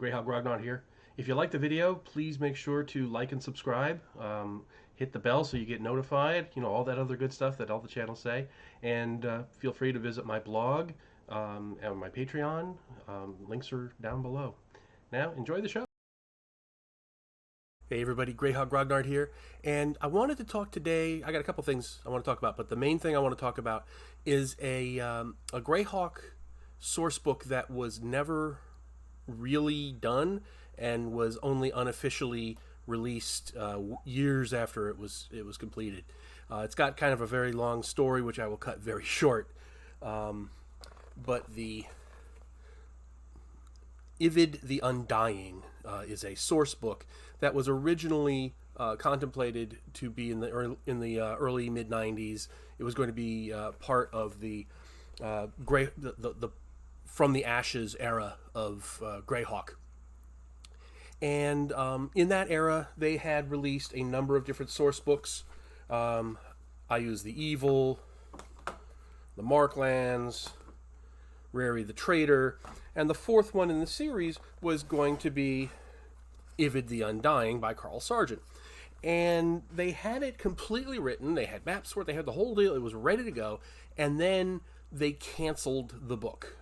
Greyhawk Grognard here. If you like the video, please make sure to like and subscribe. Hit the bell so you get notified. You know, all that other good stuff that all the channels say. And feel free to visit my blog and my Patreon. Links are down below. Now, enjoy the show. Hey everybody, Greyhawk Grognard here, and I wanted to talk today. I got a couple things I want to talk about, but the main thing I want to talk about is a Greyhawk source book that was never really done and was only unofficially released years after it was completed. It's got kind of a very long story, which I will cut very short. But the Ivid the Undying is a source book that was originally contemplated to be in the early mid '90s. It was going to be part of the From the Ashes era of Greyhawk. And in that era, they had released a number of different source books. I use the Evil, the Marklands, Rary the Traitor, and the fourth one in the series was going to be Ivid the Undying by Carl Sargent. And they had it completely written. They had maps for it. They had the whole deal. It was ready to go. And then they canceled the book.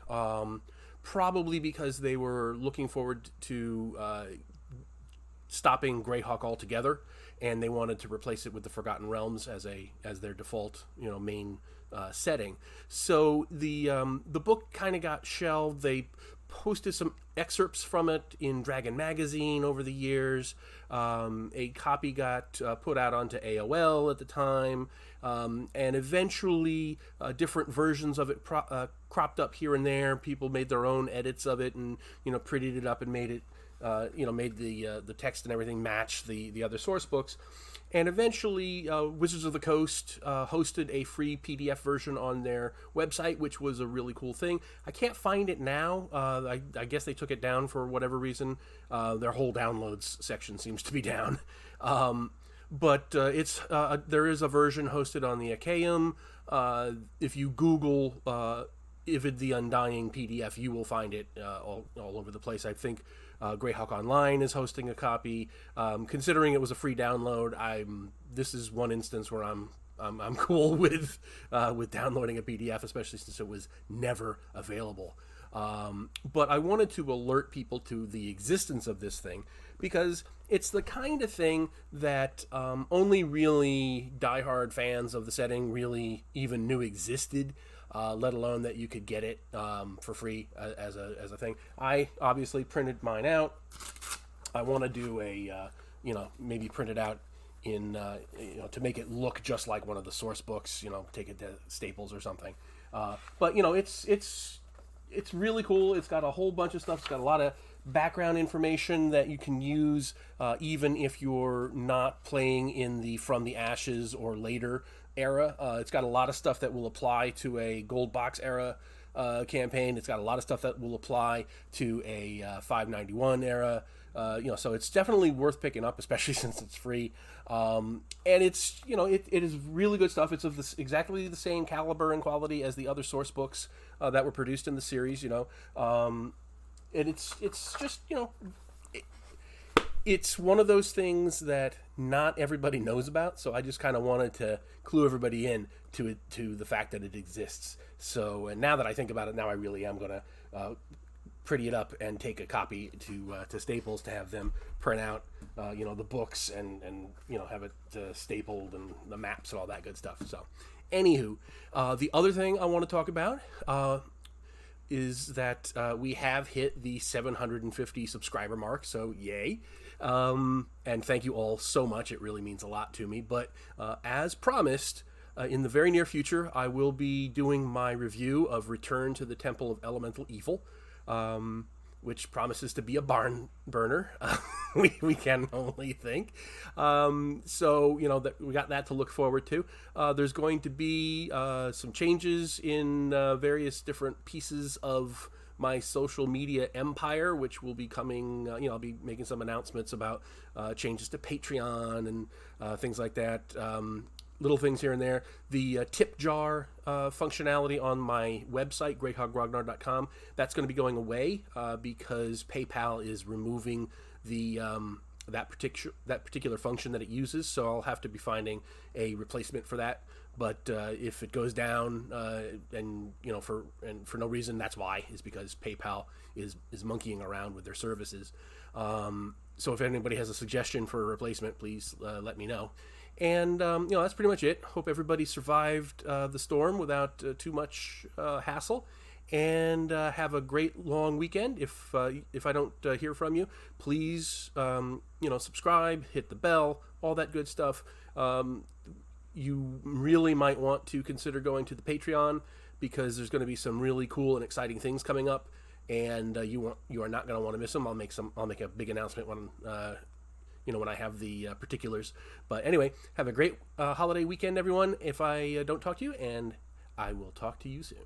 Probably because they were looking forward to stopping Greyhawk altogether, and they wanted to replace it with the Forgotten Realms as their default, main setting. So the book kind of got shelved. They posted some excerpts from it in Dragon Magazine over the years. A copy got put out onto AOL at the time, and eventually different versions of it cropped up here and there. People made their own edits of it and printed it up and made it made the text and everything match the other source books. And eventually, Wizards of the Coast hosted a free PDF version on their website, which was a really cool thing. I can't find it now. I guess they took it down for whatever reason. Their whole downloads section seems to be down. But there is a version hosted on the Achaeum. If you Google Ivid the Undying PDF, you will find it all over the place. I think Greyhawk Online is hosting a copy. Considering it was a free download, this is one instance where I'm cool with downloading a PDF, especially since it was never available. But I wanted to alert people to the existence of this thing because it's the kind of thing that only really diehard fans of the setting really even knew existed. Let alone that you could get it for free as a thing. I obviously printed mine out. I want to do a, maybe print it out in, to make it look just like one of the source books. Take it to Staples or something. But it's really cool. It's got a whole bunch of stuff. It's got a lot of background information that you can use even if you're not playing in the From the Ashes or later era. It's got a lot of stuff that will apply to a gold box era campaign. It's got a lot of stuff that will apply to a 591 era. So it's definitely worth picking up, especially since it's free. And it's it is really good stuff. It's of exactly the same caliber and quality as the other source books that were produced in the series. And it's just it's one of those things that not everybody knows about, so I just kind of wanted to clue everybody in to the fact that it exists. So now that I think about it, now I really am going to pretty it up and take a copy to Staples to have them print out the books and have it stapled and the maps and all that good stuff. So anywho, the other thing I want to talk about is that we have hit the 750 subscriber mark, so yay. And thank you all so much. It really means a lot to me. But as promised, in the very near future, I will be doing my review of Return to the Temple of Elemental Evil, which promises to be a barn burner. we can only think. So, that we got that to look forward to. There's going to be some changes in various different pieces of my social media empire, which will be coming, I'll be making some announcements about changes to Patreon and things like that. little things here and there. The tip jar functionality on my website, greathoggrognard.com, that's going to be going away because PayPal is removing the that particular function that it uses. So I'll have to be finding a replacement for that. But if it goes down, and for no reason, that's why, is because PayPal is monkeying around with their services. So if anybody has a suggestion for a replacement, please let me know. And that's pretty much it. Hope everybody survived the storm without too much hassle. And have a great long weekend. If I don't hear from you, please subscribe, hit the bell, all that good stuff. You really might want to consider going to the Patreon, because there's going to be some really cool and exciting things coming up, and you are not going to want to miss them. I'll make a big announcement when when I have the particulars. But anyway, have a great holiday weekend, everyone. If I don't talk to you, and I will talk to you soon.